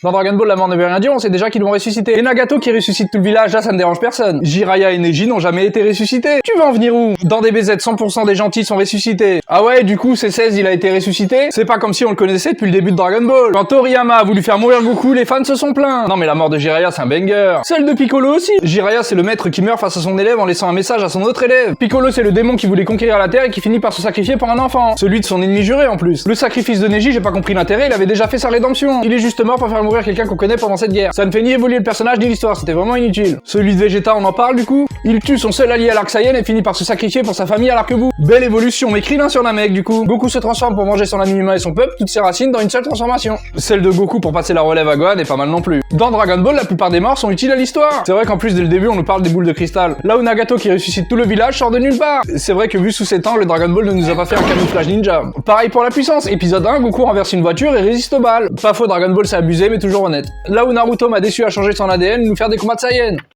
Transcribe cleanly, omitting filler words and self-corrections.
Dans Dragon Ball, la mort ne veut rien dire, on sait déjà qu'ils vont ressusciter. Et Nagato qui ressuscite tout le village, là ça ne dérange personne. Jiraiya et Neji n'ont jamais été ressuscités. Tu vas en venir où? Dans DBZ, 100% des gentils sont ressuscités. Ah ouais, du coup, C16 il a été ressuscité? C'est pas comme si on le connaissait depuis le début de Dragon Ball. Quand Toriyama a voulu faire mourir Goku, les fans se sont plaints. Non mais la mort de Jiraiya c'est un banger. Celle de Piccolo aussi. Jiraiya c'est le maître qui meurt face à son élève en laissant un message à son autre élève. Piccolo c'est le démon qui voulait conquérir la Terre et qui finit par se sacrifier pour un enfant. Celui de son ennemi juré en plus. Le sacrifice de Neji, j'ai pas compris l'intérêt, il avait déjà fait sa rédemption. Il est juste mort pour faire mourir quelqu'un qu'on connaît pendant cette guerre. Ça ne fait ni évoluer le personnage ni l'histoire, c'était vraiment inutile. Celui de Vegeta, on en parle du coup. Il tue son seul allié à l'arc Saiyan et finit par se sacrifier pour sa famille à l'arc-bout. Belle évolution, mais Krillin sur Namek du coup. Goku se transforme pour manger son ami humain et son peuple, toutes ses racines dans une seule transformation. Celle de Goku pour passer la relève à Gohan est pas mal non plus. Dans Dragon Ball, la plupart des morts sont utiles à l'histoire. C'est vrai qu'en plus dès le début on nous parle des boules de cristal. Là où Nagato qui ressuscite tout le village sort de nulle part. C'est vrai que vu sous cet angle, Dragon Ball ne nous a pas fait un camouflage ninja. Pareil pour la puissance, épisode 1, Goku renverse une voiture et résiste aux balles. Pas faux, Dragon Ball c'est abusé mais toujours honnête. Là où Naruto m'a déçu à changer son ADN, nous faire des combats de Saiyan.